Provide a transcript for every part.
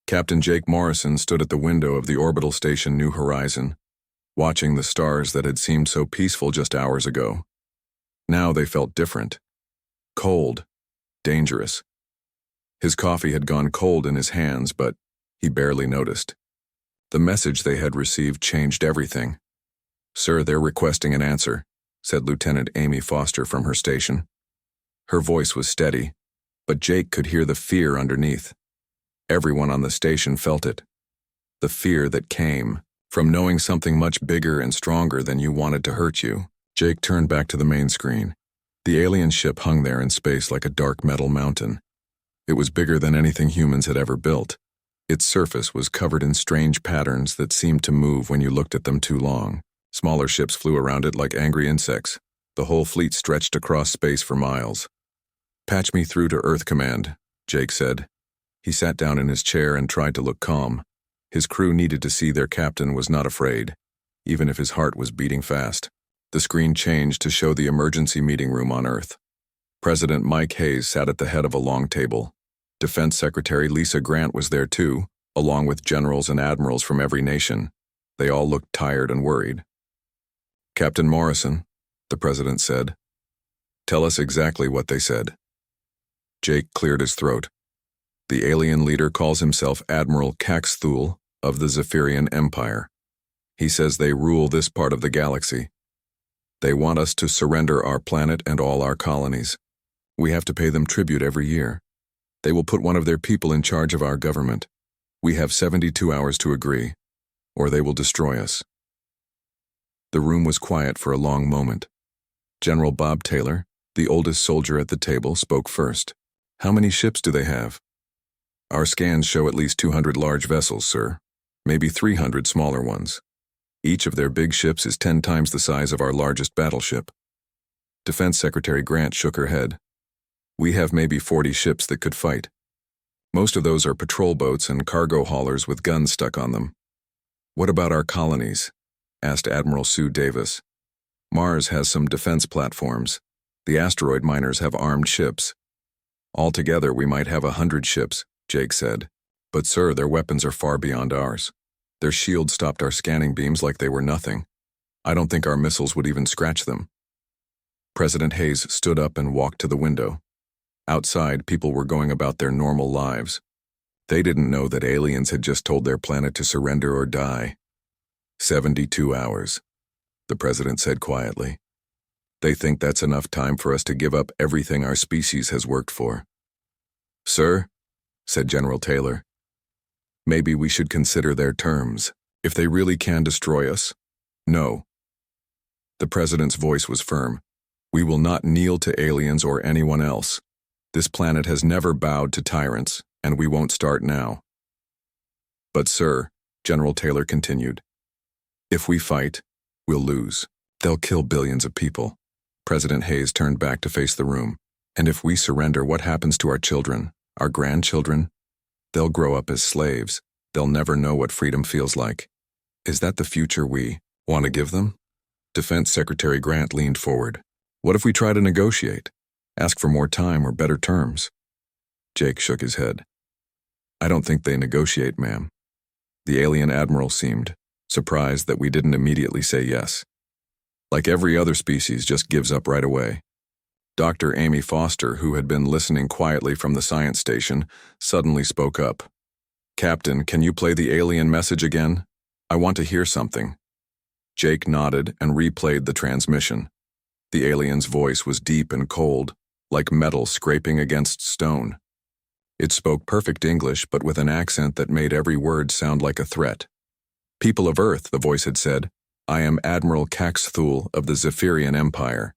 Captain Jake Morrison stood at the window of the orbital station New Horizon, watching the stars that had seemed so peaceful just hours ago. Now they felt different. Cold. Dangerous. His coffee had gone cold in his hands, but he barely noticed. The message they had received changed everything. "Sir, they're requesting an answer," said Lieutenant Amy Foster from her station. Her voice was steady, but Jake could hear the fear underneath. Everyone on the station felt it. The fear that came from knowing something much bigger and stronger than you wanted to hurt you. Jake turned back to the main screen. The alien ship hung there in space like a dark metal mountain. It was bigger than anything humans had ever built. Its surface was covered in strange patterns that seemed to move when you looked at them too long. Smaller ships flew around it like angry insects. The whole fleet stretched across space for miles. "Patch me through to Earth Command," Jake said. He sat down in his chair and tried to look calm. His crew needed to see their captain was not afraid, even if his heart was beating fast. The screen changed to show the emergency meeting room on Earth. President Mike Hayes sat at the head of a long table. Defense Secretary Lisa Grant was there too, along with generals and admirals from every nation. They all looked tired and worried. "Captain Morrison," the president said, "tell us exactly what they said." Jake cleared his throat. "The alien leader calls himself Admiral Caxthul of the Zephyrian Empire. He says they rule this part of the galaxy. They want us to surrender our planet and all our colonies. We have to pay them tribute every year. They will put one of their people in charge of our government. We have 72 hours to agree, or they will destroy us." The room was quiet for a long moment. General Bob Taylor, the oldest soldier at the table, spoke first. "How many ships do they have?" "Our scans show at least 200 large vessels, sir. Maybe 300 smaller ones. Each of their big ships is 10 times the size of our largest battleship." Defense Secretary Grant shook her head. "We have maybe 40 ships that could fight. Most of those are patrol boats and cargo haulers with guns stuck on them." "What about our colonies?" asked Admiral Sue Davis. "Mars has some defense platforms. The asteroid miners have armed ships. Altogether, we might have 100 ships," Jake said. "But sir, their weapons are far beyond ours. Their shields stopped our scanning beams like they were nothing. I don't think our missiles would even scratch them." President Hayes stood up and walked to the window. Outside, people were going about their normal lives. They didn't know that aliens had just told their planet to surrender or die. 72 hours, the president said quietly. "They think that's enough time for us to give up everything our species has worked for." "Sir," said General Taylor, "maybe we should consider their terms. If they really can destroy us, no." The president's voice was firm. "We will not kneel to aliens or anyone else. This planet has never bowed to tyrants, and we won't start now." "But sir," General Taylor continued, "if we fight, we'll lose. They'll kill billions of people." President Hayes turned back to face the room. "And if we surrender, what happens to our children, our grandchildren? They'll grow up as slaves. They'll never know what freedom feels like. Is that the future we want to give them?" Defense Secretary Grant leaned forward. "What if we try to negotiate? Ask for more time or better terms?" Jake shook his head. "I don't think they negotiate, ma'am." The alien admiral seemed surprised that we didn't immediately say yes. "Like every other species, just gives up right away." Dr. Amy Foster, who had been listening quietly from the science station, suddenly spoke up. "Captain, can you play the alien message again? I want to hear something." Jake nodded and replayed the transmission. The alien's voice was deep and cold, like metal scraping against stone. It spoke perfect English, but with an accent that made every word sound like a threat. "People of Earth," the voice had said, "I am Admiral Caxthul of the Zephyrian Empire.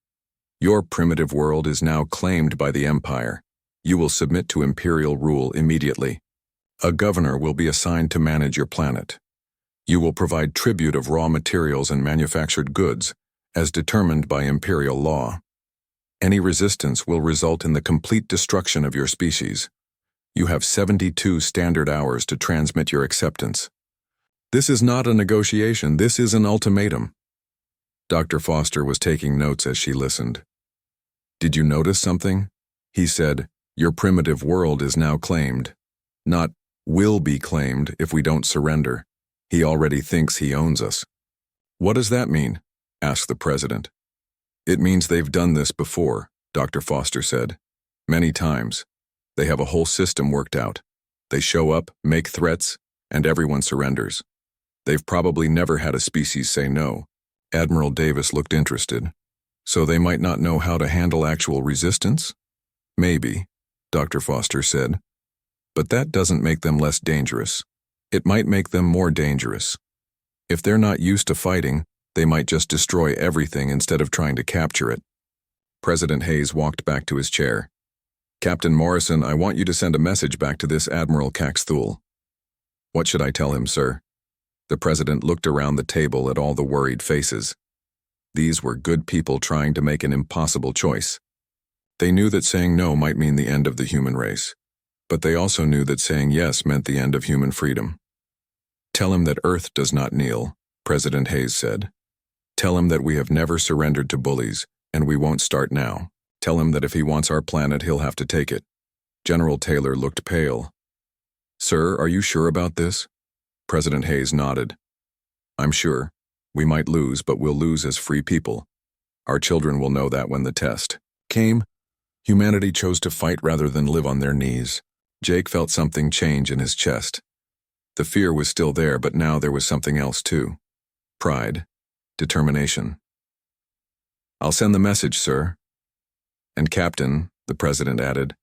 Your primitive world is now claimed by the Empire. You will submit to Imperial rule immediately. A governor will be assigned to manage your planet. You will provide tribute of raw materials and manufactured goods, as determined by Imperial law. Any resistance will result in the complete destruction of your species. You have 72 standard hours to transmit your acceptance." "This is not a negotiation, this is an ultimatum." Dr. Foster was taking notes as she listened. "Did you notice something?" He said, "Your primitive world is now claimed. Not will be claimed if we don't surrender. He already thinks he owns us." "What does that mean?" asked the president. "It means they've done this before," Dr. Foster said. "Many times. They have a whole system worked out. They show up, make threats, and everyone surrenders. They've probably never had a species say no." Admiral Davis looked interested. "So they might not know how to handle actual resistance?" "Maybe," Dr. Foster said. "But that doesn't make them less dangerous. It might make them more dangerous. If they're not used to fighting, they might just destroy everything instead of trying to capture it." President Hayes walked back to his chair. "Captain Morrison, I want you to send a message back to this Admiral Caxthul." "What should I tell him, sir?" The president looked around the table at all the worried faces. These were good people trying to make an impossible choice. They knew that saying no might mean the end of the human race, but they also knew that saying yes meant the end of human freedom. "Tell him that Earth does not kneel," President Hayes said. "Tell him that we have never surrendered to bullies, and we won't start now. Tell him that if he wants our planet, he'll have to take it." General Taylor looked pale. "Sir, are you sure about this?" President Hayes nodded. "I'm sure. We might lose, but we'll lose as free people. Our children will know that when the test came. Humanity chose to fight rather than live on their knees." Jake felt something change in his chest. The fear was still there, but now there was something else too. Pride. Determination. "I'll send the message, sir." "And Captain," the president added,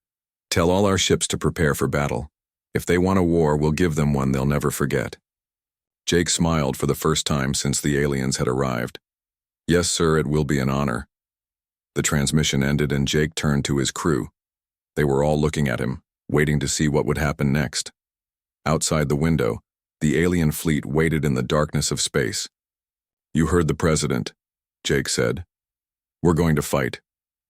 "tell all our ships to prepare for battle. If they want a war, we'll give them one they'll never forget." Jake smiled for the first time since the aliens had arrived. "Yes, sir, it will be an honor." The transmission ended and Jake turned to his crew. They were all looking at him, waiting to see what would happen next. Outside the window, the alien fleet waited in the darkness of space. "You heard the president," Jake said. "We're going to fight.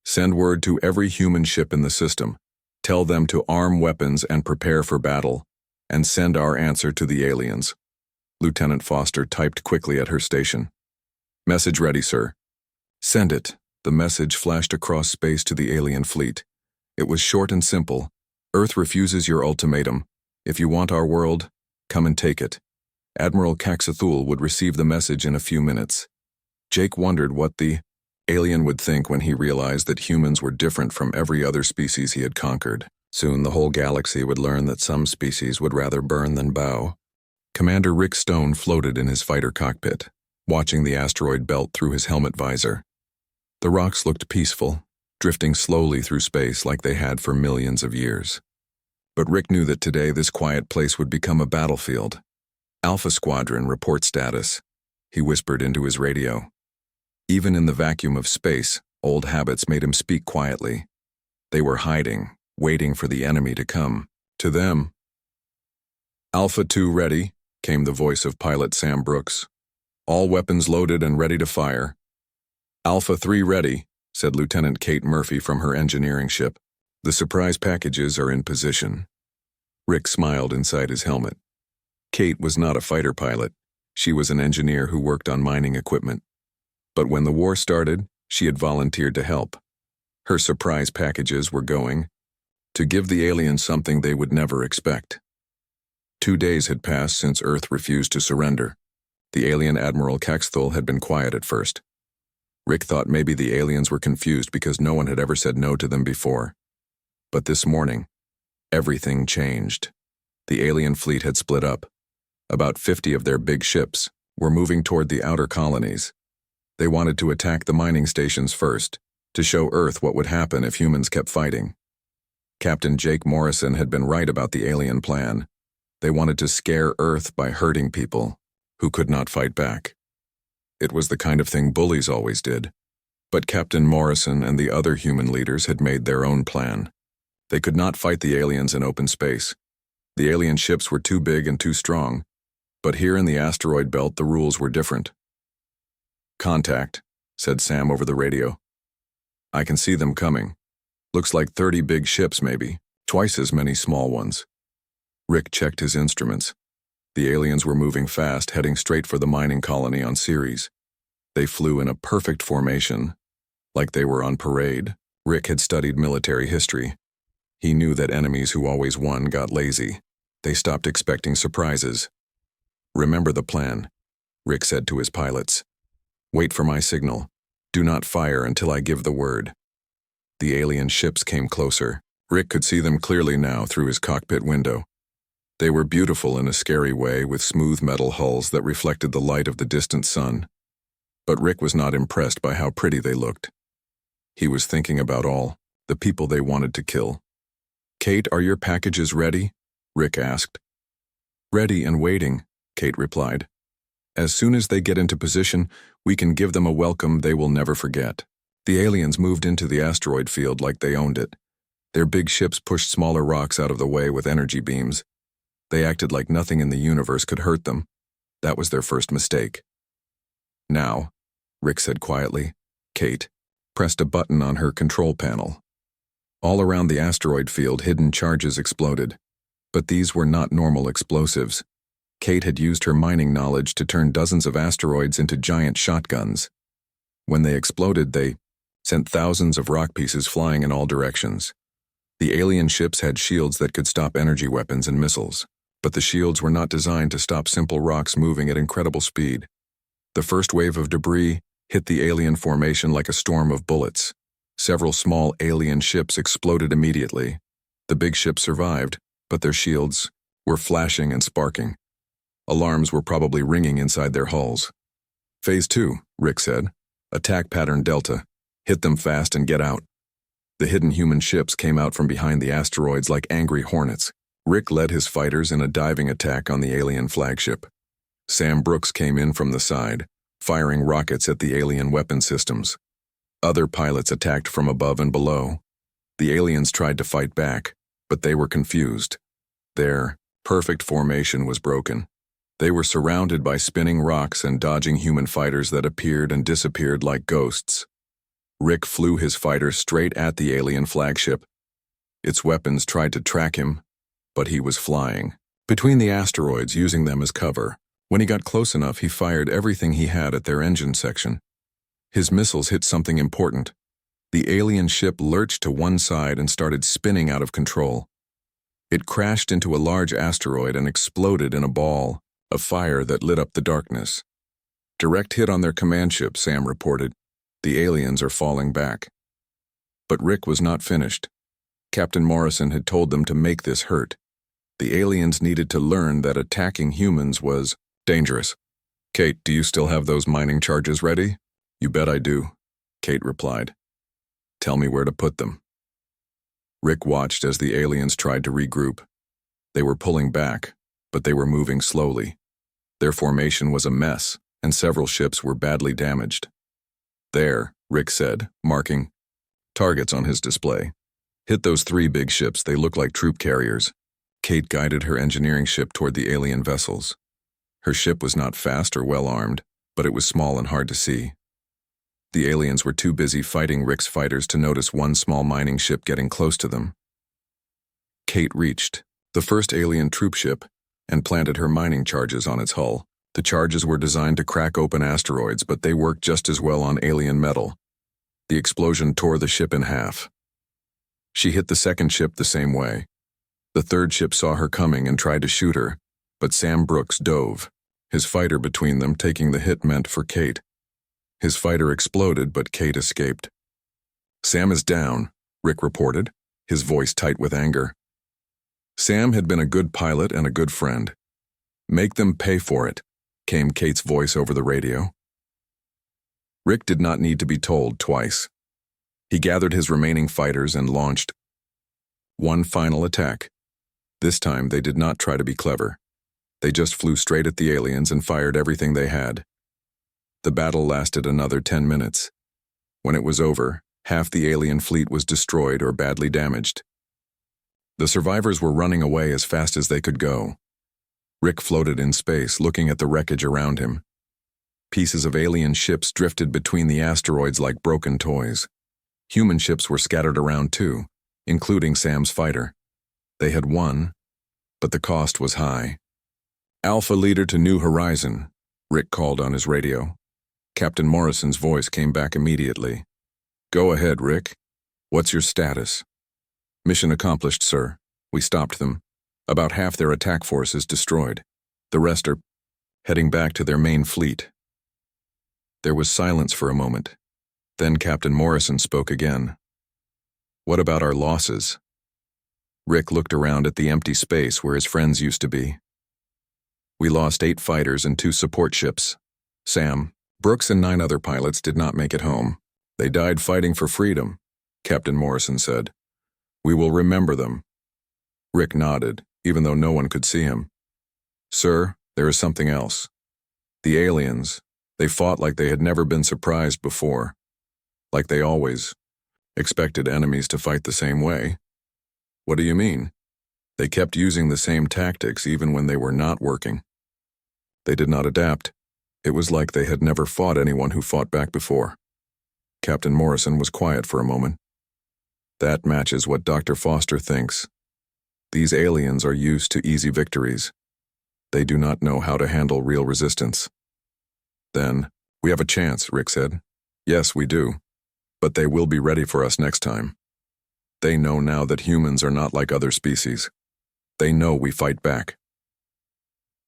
Send word to every human ship in the system. Tell them to arm weapons and prepare for battle, and send our answer to the aliens." Lieutenant Foster typed quickly at her station. "Message ready, sir." "Send it." The message flashed across space to the alien fleet. It was short and simple. "Earth refuses your ultimatum. If you want our world, come and take it." Admiral Caxthul would receive the message in a few minutes. Jake wondered what the alien would think when he realized that humans were different from every other species he had conquered. Soon the whole galaxy would learn that some species would rather burn than bow. Commander Rick Stone floated in his fighter cockpit, watching the asteroid belt through his helmet visor. The rocks looked peaceful, drifting slowly through space like they had for millions of years. But Rick knew that today this quiet place would become a battlefield. "Alpha Squadron, report status," he whispered into his radio. Even in the vacuum of space, old habits made him speak quietly. They were hiding, waiting for the enemy to come to them. "Alpha 2 ready," came the voice of pilot Sam Brooks. "All weapons loaded and ready to fire." "Alpha 3 ready," said Lieutenant Kate Murphy from her engineering ship. "The surprise packages are in position." Rick smiled inside his helmet. Kate was not a fighter pilot. She was an engineer who worked on mining equipment. But when the war started, she had volunteered to help. Her surprise packages were going to give the aliens something they would never expect. 2 days had passed since Earth refused to surrender. The alien Admiral Caxthul had been quiet at first. Rick thought maybe the aliens were confused because no one had ever said no to them before. But this morning, everything changed. The alien fleet had split up. About 50 of their big ships were moving toward the outer colonies. They wanted to attack the mining stations first, to show Earth what would happen if humans kept fighting. Captain Jake Morrison had been right about the alien plan. They wanted to scare Earth by hurting people who could not fight back. It was the kind of thing bullies always did. But Captain Morrison and the other human leaders had made their own plan. They could not fight the aliens in open space. The alien ships were too big and too strong. But here in the asteroid belt, the rules were different. "Contact," said Sam over the radio. "I can see them coming. Looks like 30 big ships maybe, twice as many small ones." Rick checked his instruments. The aliens were moving fast, heading straight for the mining colony on Ceres. They flew in a perfect formation, like they were on parade. Rick had studied military history. He knew that enemies who always won got lazy. They stopped expecting surprises. "Remember the plan," Rick said to his pilots. "Wait for my signal. Do not fire until I give the word." The alien ships came closer. Rick could see them clearly now through his cockpit window. They were beautiful in a scary way, with smooth metal hulls that reflected the light of the distant sun. But Rick was not impressed by how pretty they looked. He was thinking about the people they wanted to kill. "Kate, are your packages ready?" Rick asked. "Ready and waiting," Kate replied. "As soon as they get into position, we can give them a welcome they will never forget." The aliens moved into the asteroid field like they owned it. Their big ships pushed smaller rocks out of the way with energy beams. They acted like nothing in the universe could hurt them. That was their first mistake. "Now," Rick said quietly. Kate pressed a button on her control panel. All around the asteroid field, hidden charges exploded. But these were not normal explosives. Kate had used her mining knowledge to turn dozens of asteroids into giant shotguns. When they exploded, they sent thousands of rock pieces flying in all directions. The alien ships had shields that could stop energy weapons and missiles, but the shields were not designed to stop simple rocks moving at incredible speed. The first wave of debris hit the alien formation like a storm of bullets. Several small alien ships exploded immediately. The big ships survived, but their shields were flashing and sparking. Alarms were probably ringing inside their hulls. "Phase 2, Rick said. "Attack pattern Delta. Hit them fast and get out." The hidden human ships came out from behind the asteroids like angry hornets. Rick led his fighters in a diving attack on the alien flagship. Sam Brooks came in from the side, firing rockets at the alien weapon systems. Other pilots attacked from above and below. The aliens tried to fight back, but they were confused. Their perfect formation was broken. They were surrounded by spinning rocks and dodging human fighters that appeared and disappeared like ghosts. Rick flew his fighter straight at the alien flagship. Its weapons tried to track him, but he was flying between the asteroids, using them as cover. When he got close enough, he fired everything he had at their engine section. His missiles hit something important. The alien ship lurched to one side and started spinning out of control. It crashed into a large asteroid and exploded in a ball of fire that lit up the darkness. "Direct hit on their command ship," Sam reported. "The aliens are falling back." But Rick was not finished. Captain Morrison had told them to make this hurt. The aliens needed to learn that attacking humans was dangerous. "Kate, do you still have those mining charges ready?" "You bet I do," Kate replied. "Tell me where to put them." Rick watched as the aliens tried to regroup. They were pulling back, but they were moving slowly. Their formation was a mess, and several ships were badly damaged. "There," Rick said, marking targets on his display. "Hit those 3 big ships. They look like troop carriers." Kate guided her engineering ship toward the alien vessels. Her ship was not fast or well-armed, but it was small and hard to see. The aliens were too busy fighting Rick's fighters to notice one small mining ship getting close to them. Kate reached the first alien troop ship and planted her mining charges on its hull. The charges were designed to crack open asteroids, but they worked just as well on alien metal. The explosion tore the ship in half. She hit the second ship the same way. The third ship saw her coming and tried to shoot her, but Sam Brooks dove. His fighter between them, taking the hit meant for Kate. His fighter exploded, but Kate escaped. "Sam is down," Rick reported, his voice tight with anger. Sam had been a good pilot and a good friend. "Make them pay for it," came Kate's voice over the radio. Rick did not need to be told twice. He gathered his remaining fighters and launched one final attack. This time they did not try to be clever. They just flew straight at the aliens and fired everything they had. The battle lasted another 10 minutes. When it was over, half the alien fleet was destroyed or badly damaged. The survivors were running away as fast as they could go. Rick floated in space, looking at the wreckage around him. Pieces of alien ships drifted between the asteroids like broken toys. Human ships were scattered around too, including Sam's fighter. They had won, but the cost was high. "Alpha leader to New Horizon," Rick called on his radio. Captain Morrison's voice came back immediately. "Go ahead, Rick. What's your status?" "Mission accomplished, sir. We stopped them. About half their attack force is destroyed. The rest are heading back to their main fleet. There was silence for a moment. Then Captain Morrison spoke again. What about our losses? Rick looked around at the empty space where his friends used to be. We lost 8 fighters and 2 support ships. Sam, Brooks and 9 other pilots did not make it home. They died fighting for freedom, Captain Morrison said. We will remember them. Rick nodded, even though no one could see him. Sir, there is something else. The aliens, they fought like they had never been surprised before. Like they always expected enemies to fight the same way. What do you mean? They kept using the same tactics even when they were not working. They did not adapt. It was like they had never fought anyone who fought back before. Captain Morrison was quiet for a moment. That matches what Dr. Foster thinks. These aliens are used to easy victories. They do not know how to handle real resistance. Then, we have a chance, Rick said. Yes, we do. But they will be ready for us next time. They know now that humans are not like other species. They know we fight back.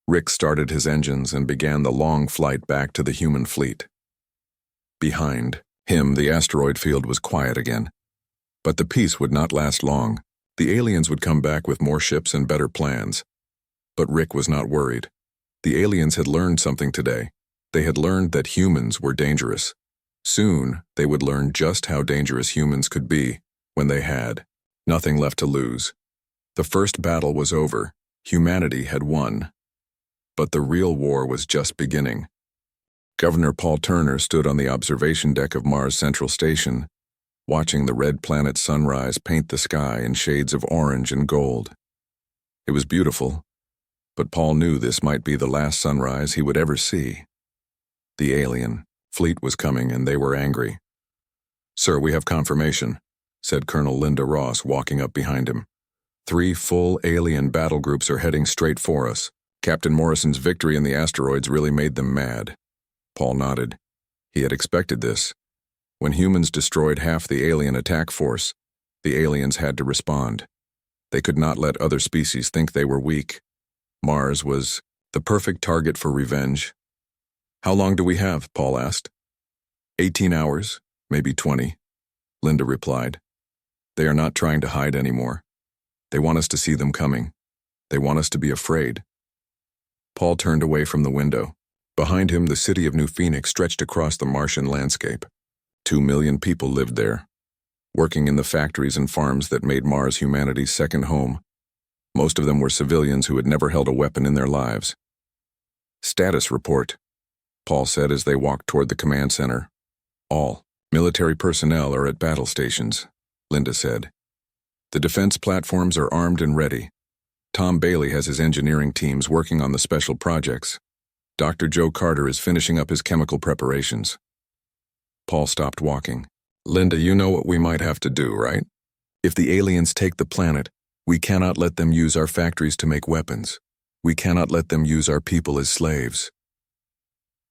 Rick started his engines and began the long flight back to the human fleet. Behind him, the asteroid field was quiet again. But the peace would not last long. The aliens would come back with more ships and better plans. But Rick was not worried. The aliens had learned something today. They had learned that humans were dangerous. Soon, they would learn just how dangerous humans could be when they had nothing left to lose. The first battle was over. Humanity had won. But the real war was just beginning. Governor Paul Turner stood on the observation deck of Mars Central Station, watching the red planet sunrise paint the sky in shades of orange and gold. It was beautiful, but Paul knew this might be the last sunrise he would ever see. The alien fleet was coming, and they were angry. Sir, we have confirmation, said Colonel Linda Ross, walking up behind him. 3 full alien battle groups are heading straight for us. Captain Morrison's victory in the asteroids really made them mad. Paul nodded. He had expected this. When humans destroyed half the alien attack force, the aliens had to respond. They could not let other species think they were weak. Mars was the perfect target for revenge. How long do we have? Paul asked. 18 hours, maybe 20, Linda replied. They are not trying to hide anymore. They want us to see them coming. They want us to be afraid. Paul turned away from the window. Behind him, the city of New Phoenix stretched across the Martian landscape. 2 million people lived there, working in the factories and farms that made Mars humanity's second home. Most of them were civilians who had never held a weapon in their lives. Status report, Paul said as they walked toward the command center. All military personnel are at battle stations, Linda said. The defense platforms are armed and ready. Tom Bailey has his engineering teams working on the special projects. Dr. Joe Carter is finishing up his chemical preparations. Paul stopped walking. Linda, you know what we might have to do, right? If the aliens take the planet, we cannot let them use our factories to make weapons. We cannot let them use our people as slaves.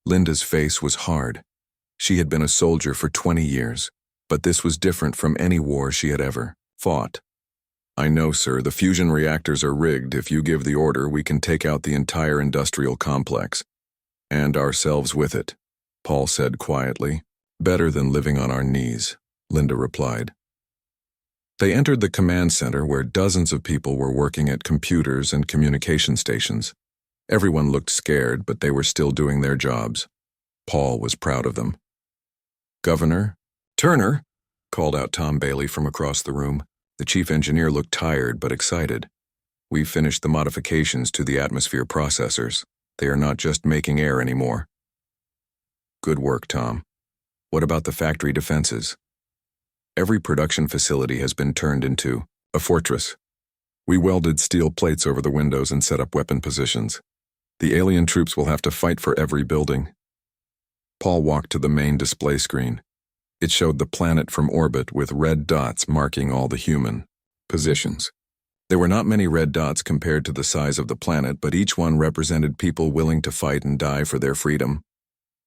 Linda's face was hard. She had been a soldier for 20 years, but this was different from any war she had ever fought. I know, sir, the fusion reactors are rigged. If you give the order, we can take out the entire industrial complex. And ourselves with it, Paul said quietly. Better than living on our knees, Linda replied. They entered the command center where dozens of people were working at computers and communication stations. Everyone looked scared, but they were still doing their jobs. Paul was proud of them. Governor Turner, called out Tom Bailey from across the room. The chief engineer looked tired but excited. We've finished the modifications to the atmosphere processors. They are not just making air anymore. Good work, Tom. What about the factory defenses? Every production facility has been turned into a fortress. We welded steel plates over the windows and set up weapon positions. The alien troops will have to fight for every building. Paul walked to the main display screen. It showed the planet from orbit with red dots marking all the human positions. There were not many red dots compared to the size of the planet, but each one represented people willing to fight and die for their freedom.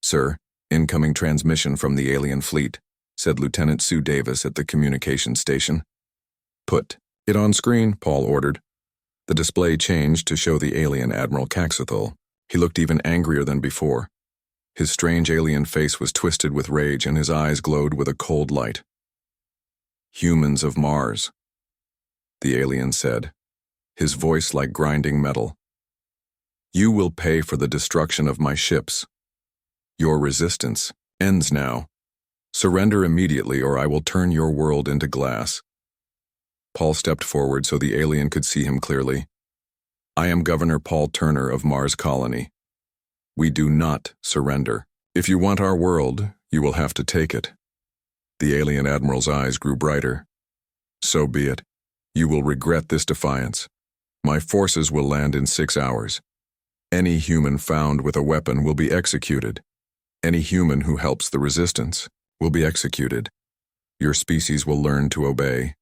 Sir, incoming transmission from the alien fleet, said Lieutenant Sue Davis at the communication station. Put it on screen, Paul ordered. The display changed to show the alien Admiral Caxethal. He looked even angrier than before. His strange alien face was twisted with rage and his eyes glowed with a cold light. "Humans of Mars," the alien said, his voice like grinding metal. "You will pay for the destruction of my ships. Your resistance ends now. Surrender immediately or I will turn your world into glass." Paul stepped forward so the alien could see him clearly. "I am Governor Paul Turner of Mars Colony. We do not surrender. If you want our world, you will have to take it." The alien admiral's eyes grew brighter. "So be it. You will regret this defiance. My forces will land in 6 hours. Any human found with a weapon will be executed. Any human who helps the resistance will be executed. Your species will learn to obey."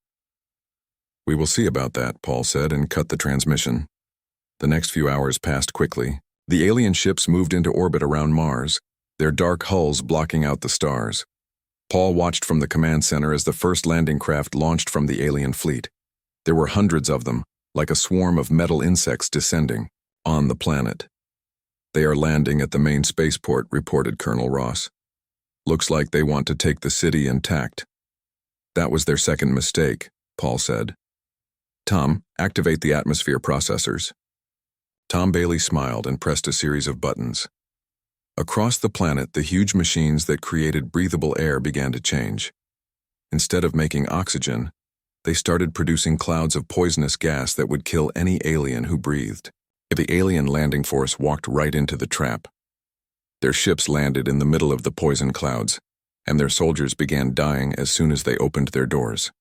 "We will see about that," Paul said and cut the transmission. The next few hours passed quickly. The alien ships moved into orbit around Mars, their dark hulls blocking out the stars. Paul watched from the command center as the first landing craft launched from the alien fleet. There were hundreds of them, like a swarm of metal insects descending on the planet. "They are landing at the main spaceport," reported Colonel Ross. "Looks like they want to take the city intact." "That was their second mistake," Paul said. "Tom, activate the atmosphere processors." Tom Bailey smiled and pressed a series of buttons. Across the planet, the huge machines that created breathable air began to change. Instead of making oxygen, they started producing clouds of poisonous gas that would kill any alien who breathed. The alien landing force walked right into the trap. Their ships landed in the middle of the poison clouds, and their soldiers began dying as soon as they opened their doors.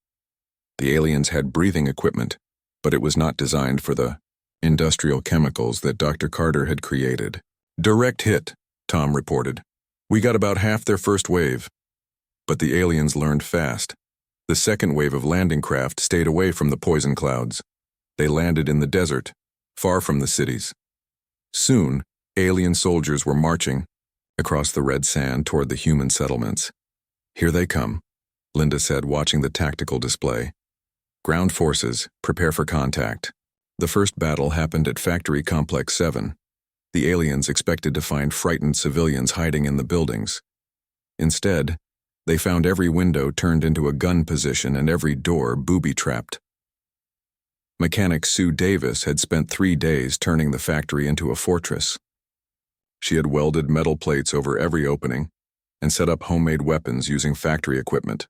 The aliens had breathing equipment, but it was not designed for the industrial chemicals that Dr. Carter had created. "Direct hit," Tom reported. "We got about half their first wave." But the aliens learned fast. The second wave of landing craft stayed away from the poison clouds. They landed in the desert, far from the cities. Soon, alien soldiers were marching across the red sand toward the human settlements. "Here they come," Linda said, watching the tactical display. "Ground forces, prepare for contact." The first battle happened at Factory Complex 7. The aliens expected to find frightened civilians hiding in the buildings. Instead, they found every window turned into a gun position and every door booby-trapped. Mechanic Sue Davis had spent 3 days turning the factory into a fortress. She had welded metal plates over every opening and set up homemade weapons using factory equipment.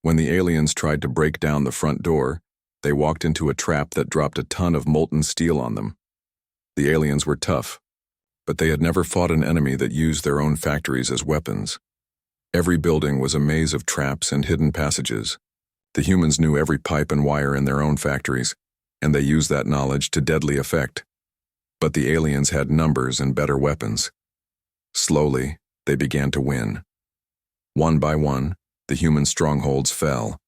When the aliens tried to break down the front door, they walked into a trap that dropped a ton of molten steel on them. The aliens were tough, but they had never fought an enemy that used their own factories as weapons. Every building was a maze of traps and hidden passages. The humans knew every pipe and wire in their own factories, and they used that knowledge to deadly effect. But the aliens had numbers and better weapons. Slowly, they began to win. One by one, the human strongholds fell.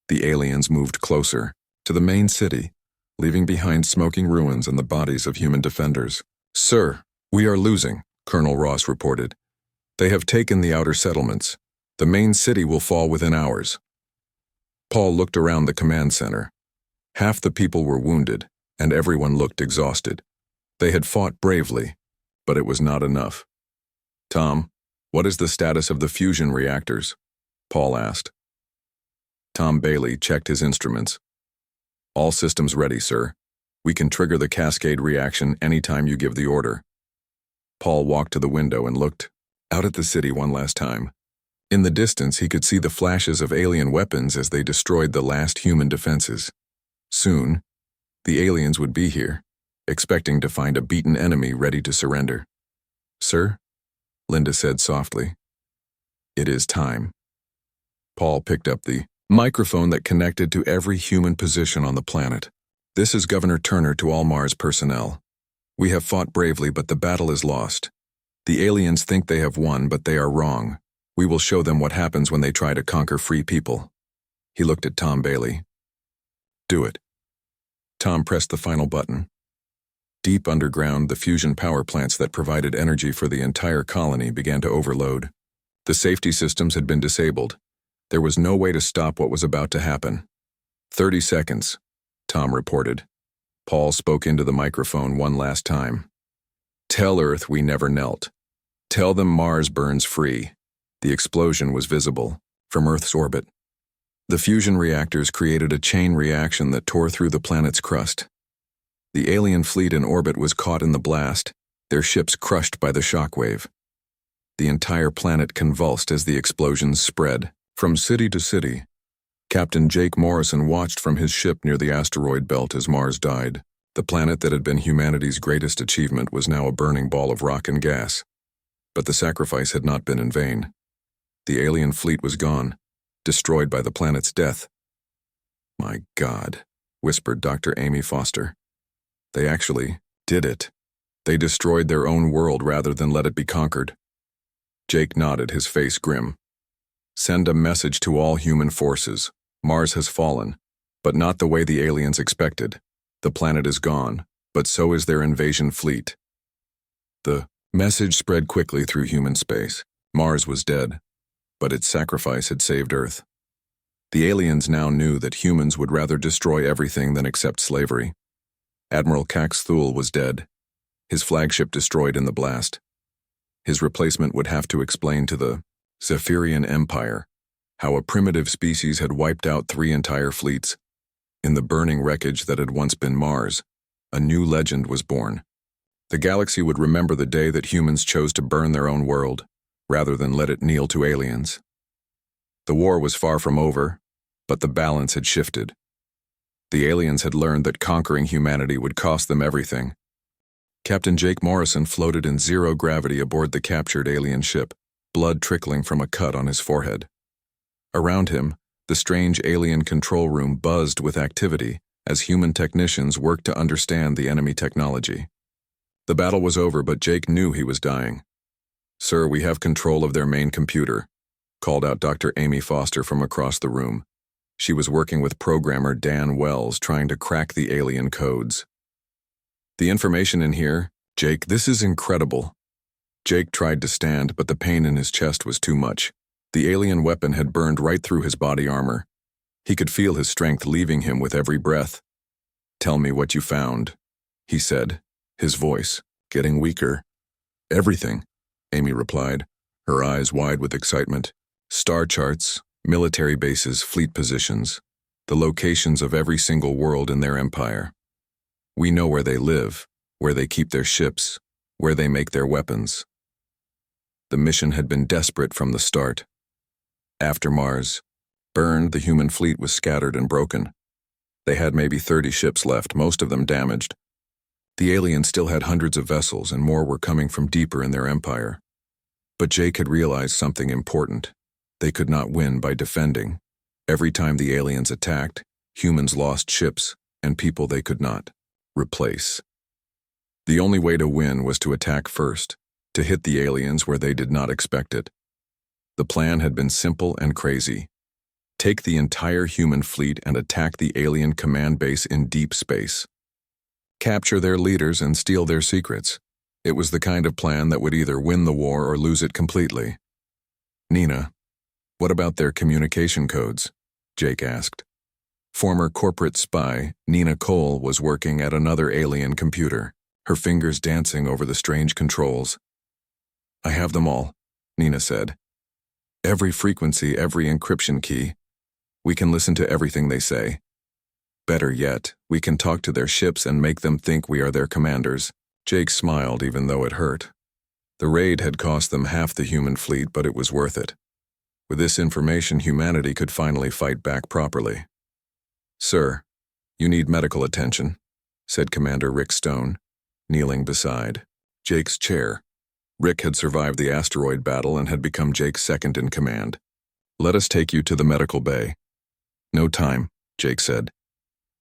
The aliens moved closer to the main city, leaving behind smoking ruins and the bodies of human defenders. "Sir, we are losing," Colonel Ross reported. "They have taken the outer settlements. The main city will fall within hours." Paul looked around the command center. Half the people were wounded, and everyone looked exhausted. They had fought bravely, but it was not enough. "Tom, what is the status of the fusion reactors?" Paul asked. Tom Bailey checked his instruments. "All systems ready, sir. We can trigger the cascade reaction anytime you give the order." Paul walked to the window and looked out at the city one last time. In the distance, he could see the flashes of alien weapons as they destroyed the last human defenses. Soon, the aliens would be here, expecting to find a beaten enemy ready to surrender. "Sir?" Linda said softly. "It is time." Paul picked up the microphone that connected to every human position on the planet. "This is Governor Turner to all Mars personnel. We have fought bravely, but the battle is lost. The aliens think they have won, but they are wrong. We will show them what happens when they try to conquer free people." He looked at Tom Bailey. "Do it." Tom pressed the final button. Deep underground, the fusion power plants that provided energy for the entire colony began to overload. The safety systems had been disabled. There was no way to stop what was about to happen. 30 seconds, Tom reported. Paul spoke into the microphone one last time. Tell Earth we never knelt. Tell them Mars burns free. The explosion was visible from Earth's orbit. The fusion reactors created a chain reaction that tore through the planet's crust. The alien fleet in orbit was caught in the blast, their ships crushed by the shockwave. The entire planet convulsed as the explosions spread. From city to city, Captain Jake Morrison watched from his ship near the asteroid belt as Mars died. The planet that had been humanity's greatest achievement was now a burning ball of rock and gas. But the sacrifice had not been in vain. The alien fleet was gone, destroyed by the planet's death. My God, whispered Dr. Amy Foster. They actually did it. They destroyed their own world rather than let it be conquered. Jake nodded, his face grim. Send a message to all human forces. Mars has fallen, but not the way the aliens expected. The planet is gone, but so is their invasion fleet. The message spread quickly through human space. Mars was dead, but its sacrifice had saved Earth. The aliens now knew that humans would rather destroy everything than accept slavery. Admiral Cax Thule was dead, his flagship destroyed in the blast. His replacement would have to explain to the Zephyrian Empire how a primitive species had wiped out 3 entire fleets. In the burning wreckage that had once been Mars, a new legend was born. The galaxy would remember the day that humans chose to burn their own world, rather than let it kneel to aliens. The war was far from over, but the balance had shifted. The aliens had learned that conquering humanity would cost them everything. Captain Jake Morrison floated in zero gravity aboard the captured alien ship, blood trickling from a cut on his forehead. Around him, the strange alien control room buzzed with activity as human technicians worked to understand the enemy technology. The battle was over, but Jake knew he was dying. "Sir, we have control of their main computer," called out Dr. Amy Foster from across the room. She was working with programmer Dan Wells trying to crack the alien codes. "The information in here, Jake, this is incredible." Jake tried to stand, but the pain in his chest was too much. The alien weapon had burned right through his body armor. He could feel his strength leaving him with every breath. "Tell me what you found," he said, his voice getting weaker. "Everything," Amy replied, her eyes wide with excitement. "Star charts, military bases, fleet positions, the locations of every single world in their empire. We know where they live, where they keep their ships, where they make their weapons." The mission had been desperate from the start. After Mars burned, the human fleet was scattered and broken. They had maybe 30 ships left, most of them damaged. The aliens still had hundreds of vessels, and more were coming from deeper in their empire. But Jake had realized something important. They could not win by defending. Every time the aliens attacked, humans lost ships and people they could not replace. The only way to win was to attack first, to hit the aliens where they did not expect it. The plan had been simple and crazy. Take the entire human fleet and attack the alien command base in deep space. Capture their leaders and steal their secrets. It was the kind of plan that would either win the war or lose it completely. "Nina, what about their communication codes?" Jake asked. Former corporate spy Nina Cole was working at another alien computer, her fingers dancing over the strange controls. "I have them all," Nina said. "Every frequency, every encryption key. We can listen to everything they say. Better yet, we can talk to their ships and make them think we are their commanders." Jake smiled even though it hurt. The raid had cost them half the human fleet, but it was worth it. With this information, humanity could finally fight back properly. "Sir, you need medical attention," said Commander Rick Stone, kneeling beside Jake's chair. Rick had survived the asteroid battle and had become Jake's second in command. "Let us take you to the medical bay." "No time," Jake said.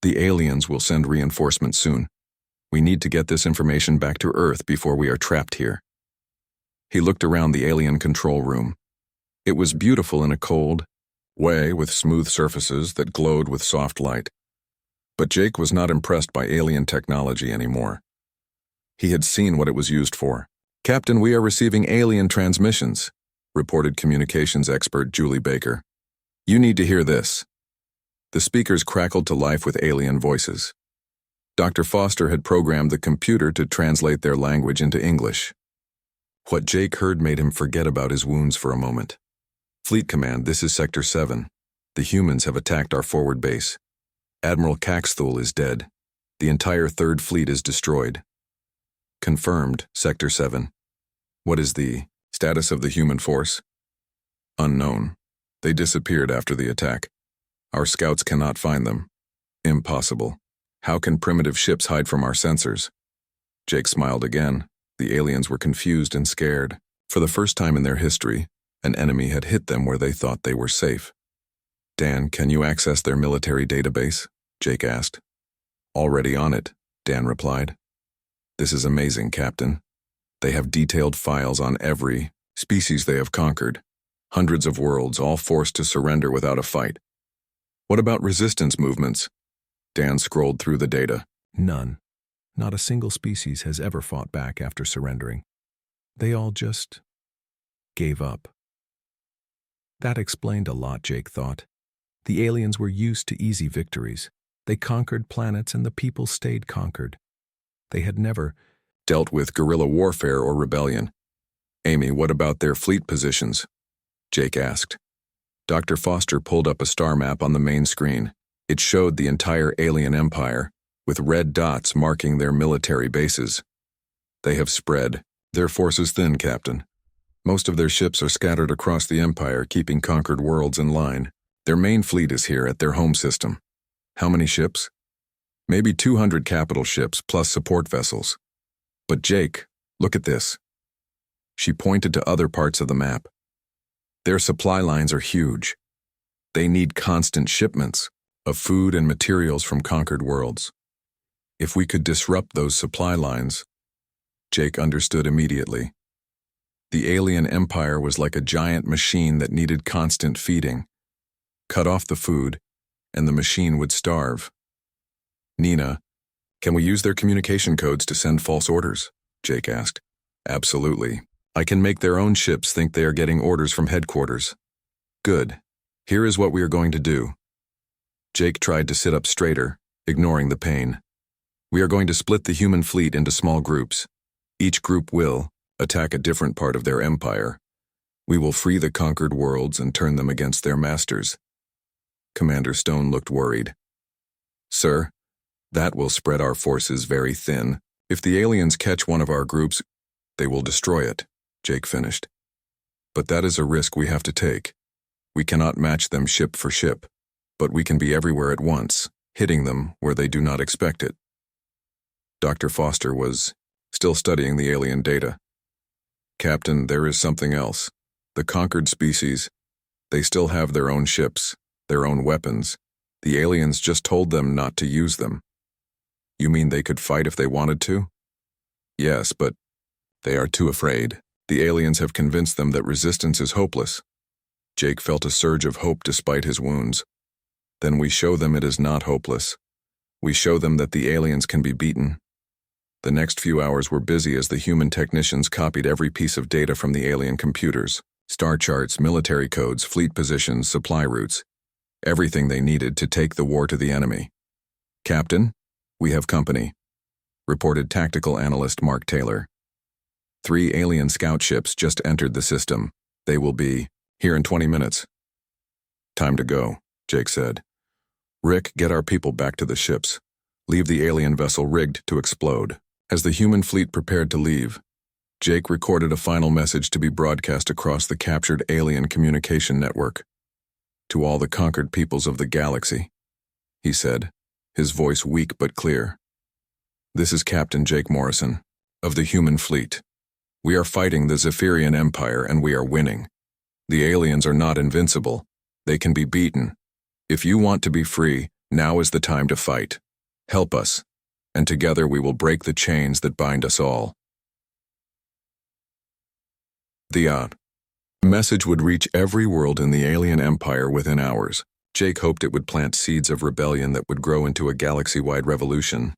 "The aliens will send reinforcements soon. We need to get this information back to Earth before we are trapped here." He looked around the alien control room. It was beautiful in a cold way, with smooth surfaces that glowed with soft light. But Jake was not impressed by alien technology anymore. He had seen what it was used for. "Captain, we are receiving alien transmissions," reported communications expert Julie Baker. "You need to hear this." The speakers crackled to life with alien voices. Dr. Foster had programmed the computer to translate their language into English. What Jake heard made him forget about his wounds for a moment. Fleet Command, this is Sector 7. The humans have attacked our forward base. Admiral Caxthul is dead. The entire Third Fleet is destroyed. Confirmed, Sector 7. What is the status of the human force? Unknown. They disappeared after the attack. Our scouts cannot find them. Impossible. How can primitive ships hide from our sensors? Jake smiled again. The aliens were confused and scared. For the first time in their history, an enemy had hit them where they thought they were safe. Dan, can you access their military database? Jake asked. Already on it, Dan replied. This is amazing, Captain. They have detailed files on every species they have conquered. Hundreds of worlds, all forced to surrender without a fight. What about resistance movements? Dan scrolled through the data. None. Not a single species has ever fought back after surrendering. They all just gave up. That explained a lot, Jake thought. The aliens were used to easy victories. They conquered planets and the people stayed conquered. They had never dealt with guerrilla warfare or rebellion. Amy, what about their fleet positions? Jake asked. Dr. Foster pulled up a star map on the main screen. It showed the entire alien empire, with red dots marking their military bases. They have spread. Their forces thin, Captain. Most of their ships are scattered across the empire, keeping conquered worlds in line. Their main fleet is here at their home system. How many ships? Maybe 200 capital ships plus support vessels. But Jake, look at this. She pointed to other parts of the map. Their supply lines are huge. They need constant shipments of food and materials from conquered worlds. If we could disrupt those supply lines, Jake understood immediately. The alien empire was like a giant machine that needed constant feeding. Cut off the food, and the machine would starve. Nina, can we use their communication codes to send false orders? Jake asked. Absolutely. I can make their own ships think they are getting orders from headquarters. Good. Here is what we are going to do. Jake tried to sit up straighter, ignoring the pain. We are going to split the human fleet into small groups. Each group will attack a different part of their empire. We will free the conquered worlds and turn them against their masters. Commander Stone looked worried. Sir, that will spread our forces very thin. If the aliens catch one of our groups, they will destroy it, Jake finished. But that is a risk we have to take. We cannot match them ship for ship, but we can be everywhere at once, hitting them where they do not expect it. Dr. Foster was still studying the alien data. Captain, there is something else. The conquered species, they still have their own ships, their own weapons. The aliens just told them not to use them. You mean they could fight if they wanted to? Yes, but they are too afraid. The aliens have convinced them that resistance is hopeless. Jake felt a surge of hope despite his wounds. Then we show them it is not hopeless. We show them that the aliens can be beaten. The next few hours were busy as the human technicians copied every piece of data from the alien computers. Star charts, military codes, fleet positions, supply routes. Everything they needed to take the war to the enemy. Captain, we have company, reported tactical analyst Mark Taylor. 3 alien scout ships just entered the system. They will be here in 20 minutes. Time to go, Jake said. Rick, get our people back to the ships. Leave the alien vessel rigged to explode. As the human fleet prepared to leave, Jake recorded a final message to be broadcast across the captured alien communication network. To all the conquered peoples of the galaxy, he said, his voice weak but clear. This is Captain Jake Morrison, of the human fleet. We are fighting the Zephyrian Empire and we are winning. The aliens are not invincible. They can be beaten. If you want to be free, now is the time to fight. Help us, and together we will break the chains that bind us all. The message would reach every world in the alien empire within hours. Jake hoped it would plant seeds of rebellion that would grow into a galaxy-wide revolution.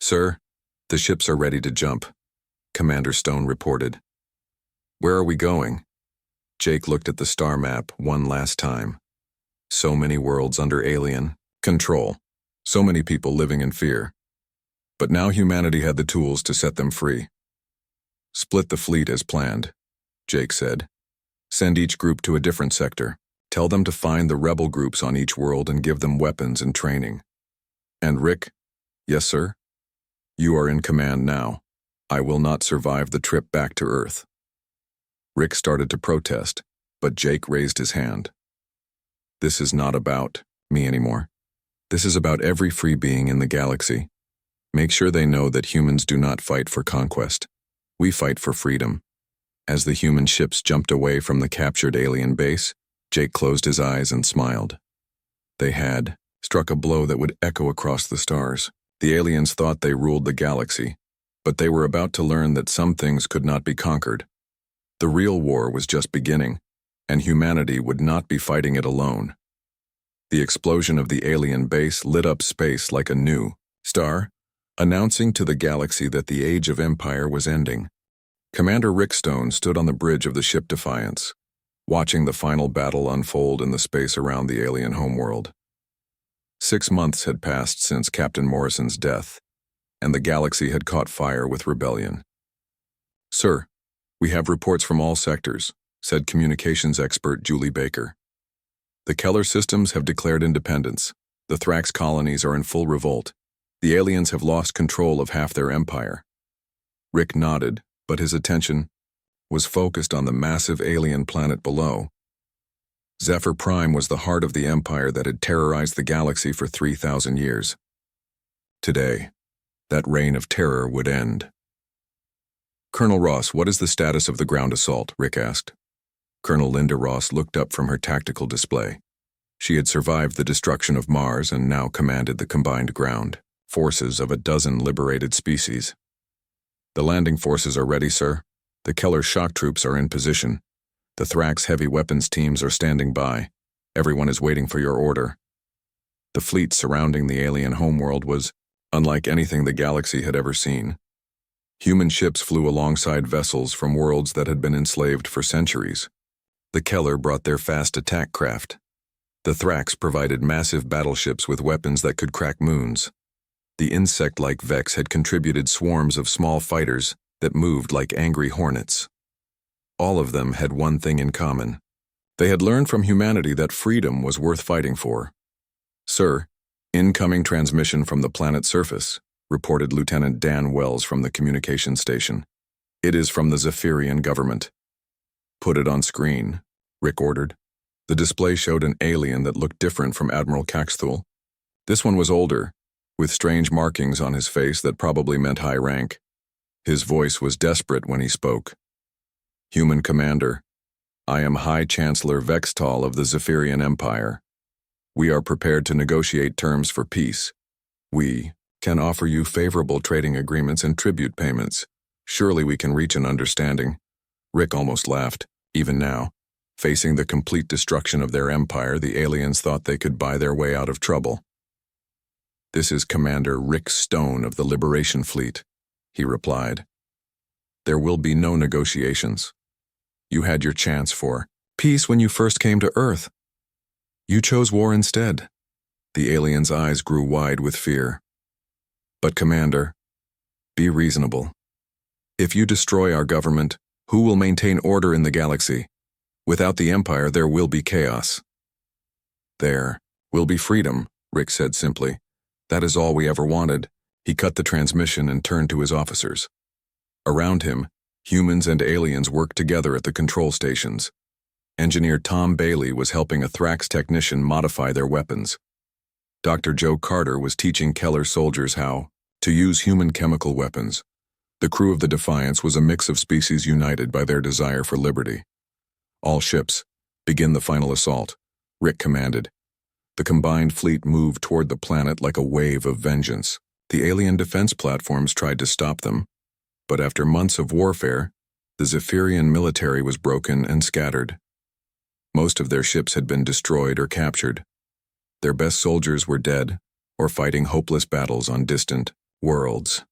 Sir, the ships are ready to jump, Commander Stone reported. Where are we going? Jake looked at the star map one last time. So many worlds under alien control. So many people living in fear. But now humanity had the tools to set them free. "Split the fleet as planned," Jake said. "Send each group to a different sector. Tell them to find the rebel groups on each world and give them weapons and training." "And Rick?" "Yes, sir?" "You are in command now. I will not survive the trip back to Earth." Rick started to protest, but Jake raised his hand. "This is not about me anymore. This is about every free being in the galaxy. Make sure they know that humans do not fight for conquest. We fight for freedom." As the human ships jumped away from the captured alien base, Jake closed his eyes and smiled. They had struck a blow that would echo across the stars. The aliens thought they ruled the galaxy, but they were about to learn that some things could not be conquered. The real war was just beginning, and humanity would not be fighting it alone. The explosion of the alien base lit up space like a new star, announcing to the galaxy that the age of empire was ending. Commander Rick Stone stood on the bridge of the ship Defiance, watching the final battle unfold in the space around the alien homeworld. 6 months had passed since Captain Morrison's death, and the galaxy had caught fire with rebellion. "Sir, we have reports from all sectors," said communications expert Julie Baker. "The Keller systems have declared independence. The Thrax colonies are in full revolt. The aliens have lost control of half their empire." Rick nodded, but his attention was focused on the massive alien planet below. Zephyr Prime was the heart of the empire that had terrorized the galaxy for 3,000 years. Today, that reign of terror would end. "Colonel Ross, what is the status of the ground assault?" Rick asked. Colonel Linda Ross looked up from her tactical display. She had survived the destruction of Mars and now commanded the combined ground forces of a dozen liberated species. "The landing forces are ready, sir. The Keller shock troops are in position. The Thrax heavy weapons teams are standing by. Everyone is waiting for your order." The fleet surrounding the alien homeworld was unlike anything the galaxy had ever seen. Human ships flew alongside vessels from worlds that had been enslaved for centuries. The Keller brought their fast attack craft. The Thrax provided massive battleships with weapons that could crack moons. The insect-like Vex had contributed swarms of small fighters that moved like angry hornets. All of them had one thing in common. They had learned from humanity that freedom was worth fighting for. "Sir, incoming transmission from the planet's surface," reported Lieutenant Dan Wells from the communications station. "It is from the Zephyrian government." "Put it on screen," Rick ordered. The display showed an alien that looked different from Admiral Caxthul. This one was older, with strange markings on his face that probably meant high rank. His voice was desperate when he spoke. "Human Commander, I am High Chancellor Vextal of the Zephyrian Empire. We are prepared to negotiate terms for peace. We can offer you favorable trading agreements and tribute payments. Surely we can reach an understanding." Rick almost laughed. Even now, facing the complete destruction of their empire, the aliens thought they could buy their way out of trouble. "This is Commander Rick Stone of the Liberation Fleet," he replied. "There will be no negotiations. You had your chance for peace when you first came to Earth. You chose war instead." The alien's eyes grew wide with fear. "But Commander, be reasonable. If you destroy our government, who will maintain order in the galaxy? Without the Empire, there will be chaos." "There will be freedom," Rick said simply. "That is all we ever wanted." He cut the transmission and turned to his officers. Around him, humans and aliens worked together at the control stations. Engineer Tom Bailey was helping a Thrax technician modify their weapons. Dr. Joe Carter was teaching Keller soldiers how to use human chemical weapons. The crew of the Defiance was a mix of species united by their desire for liberty. "All ships, begin the final assault," Rick commanded. The combined fleet moved toward the planet like a wave of vengeance. The alien defense platforms tried to stop them, but after months of warfare, the Zephyrian military was broken and scattered. Most of their ships had been destroyed or captured. Their best soldiers were dead or fighting hopeless battles on distant worlds.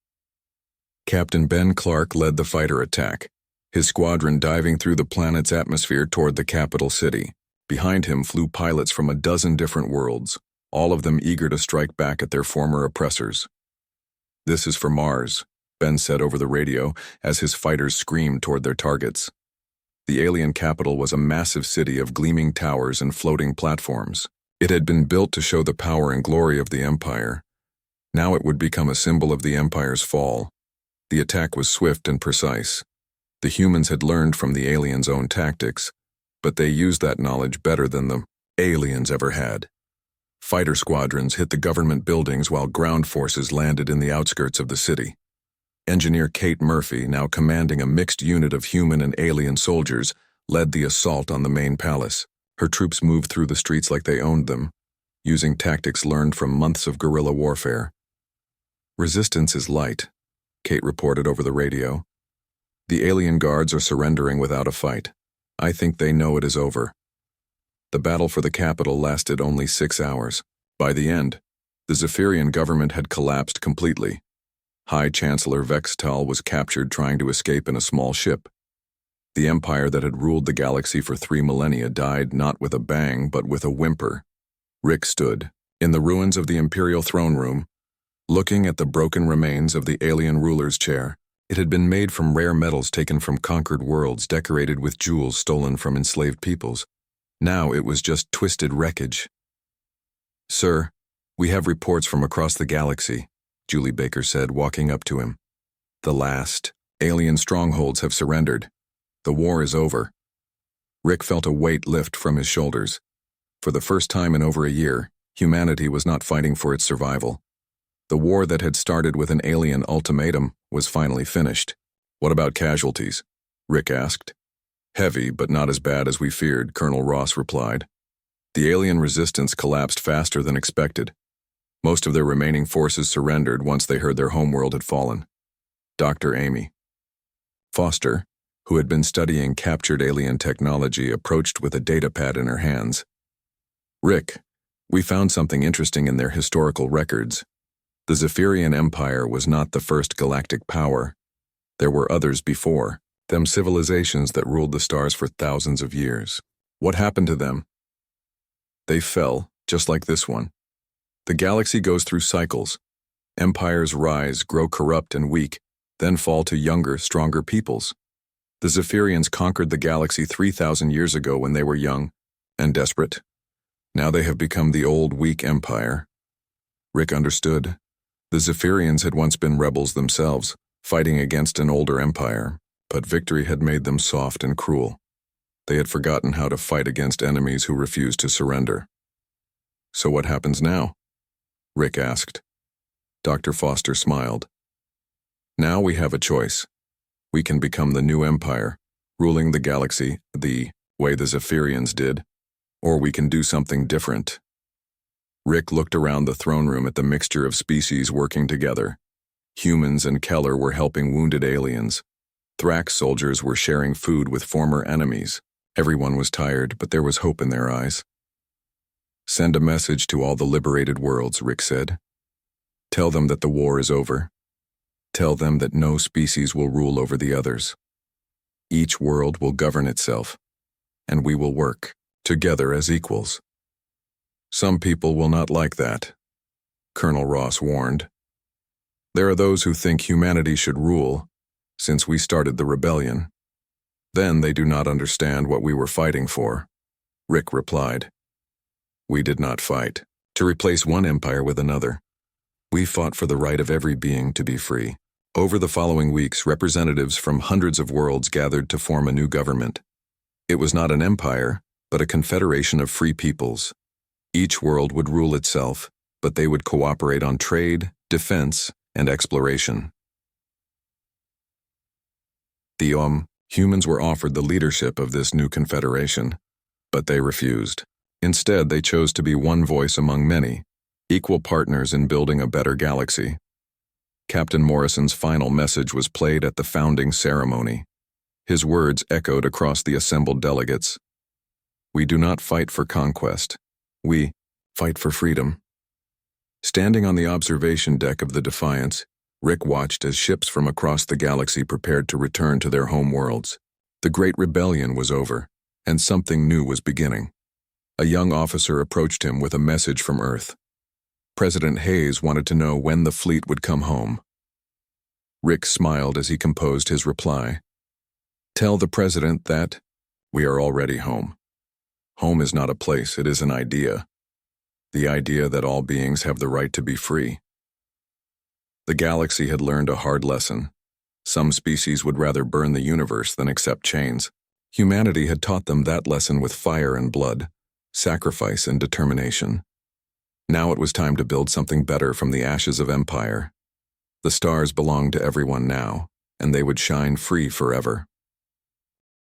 Captain Ben Clark led the fighter attack, his squadron diving through the planet's atmosphere toward the capital city. Behind him flew pilots from a dozen different worlds, all of them eager to strike back at their former oppressors. "This is for Mars," Ben said over the radio as his fighters screamed toward their targets. The alien capital was a massive city of gleaming towers and floating platforms. It had been built to show the power and glory of the Empire. Now it would become a symbol of the Empire's fall. The attack was swift and precise. The humans had learned from the aliens' own tactics, but they used that knowledge better than the aliens ever had. Fighter squadrons hit the government buildings while ground forces landed in the outskirts of the city. Engineer Kate Murphy, now commanding a mixed unit of human and alien soldiers, led the assault on the main palace. Her troops moved through the streets like they owned them, using tactics learned from months of guerrilla warfare. "Resistance is light," Kate reported over the radio. "The alien guards are surrendering without a fight. I think they know it is over." The battle for the capital lasted only 6 hours. By the end, the Zephyrian government had collapsed completely. High Chancellor Vextal was captured trying to escape in a small ship. The empire that had ruled the galaxy for 3 millennia died not with a bang but with a whimper. Rick stood, in the ruins of the Imperial throne room, looking at the broken remains of the alien ruler's chair. It had been made from rare metals taken from conquered worlds, decorated with jewels stolen from enslaved peoples. Now it was just twisted wreckage. "Sir, we have reports from across the galaxy," Julie Baker said, walking up to him. "The last alien strongholds have surrendered. The war is over." Rick felt a weight lift from his shoulders. For the first time in over a year, humanity was not fighting for its survival. The war that had started with an alien ultimatum was finally finished. "What about casualties?" Rick asked. "Heavy, but not as bad as we feared," Colonel Ross replied. "The alien resistance collapsed faster than expected. Most of their remaining forces surrendered once they heard their homeworld had fallen." Dr. Amy Foster, who had been studying captured alien technology, approached with a datapad in her hands. "Rick, we found something interesting in their historical records. The Zephyrian Empire was not the first galactic power. There were others before, them civilizations that ruled the stars for thousands of years. What happened to them? They fell, just like this one. The galaxy goes through cycles. Empires rise, grow corrupt and weak, then fall to younger, stronger peoples. The Zephyrians conquered the galaxy 3,000 years ago when they were young and desperate. Now they have become the old, weak empire." Rick understood. The Zephyrians had once been rebels themselves, fighting against an older empire, but victory had made them soft and cruel. They had forgotten how to fight against enemies who refused to surrender. "So what happens now?" Rick asked. Dr. Foster smiled. "Now we have a choice. We can become the new empire, ruling the galaxy the way the Zephyrians did, or we can do something different." Rick looked around the throne room at the mixture of species working together. Humans and Keller were helping wounded aliens. Thrax soldiers were sharing food with former enemies. Everyone was tired, but there was hope in their eyes. "Send a message to all the liberated worlds," Rick said. "Tell them that the war is over. Tell them that no species will rule over the others. Each world will govern itself, and we will work together as equals." "Some people will not like that," Colonel Ross warned. "There are those who think humanity should rule, since we started the rebellion. Then they do not understand what we were fighting for," Rick replied. "We did not fight to replace one empire with another. We fought for the right of every being to be free." Over the following weeks, representatives from hundreds of worlds gathered to form a new government. It was not an empire, but a confederation of free peoples. Each world would rule itself, but they would cooperate on trade, defense, and exploration. Humans were offered the leadership of this new confederation, but they refused. Instead, they chose to be one voice among many, equal partners in building a better galaxy. Captain Morrison's final message was played at the founding ceremony. His words echoed across the assembled delegates. "We do not fight for conquest. We fight for freedom." Standing on the observation deck of the Defiance, Rick watched as ships from across the galaxy prepared to return to their home worlds. The Great Rebellion was over, and something new was beginning. A young officer approached him with a message from Earth. President Hayes wanted to know when the fleet would come home. Rick smiled as he composed his reply. Tell the president that we are already home. Home is not a place, it is an idea. The idea that all beings have the right to be free. The galaxy had learned a hard lesson. Some species would rather burn the universe than accept chains. Humanity had taught them that lesson with fire and blood, sacrifice and determination. Now it was time to build something better from the ashes of empire. The stars belonged to everyone now, and they would shine free forever.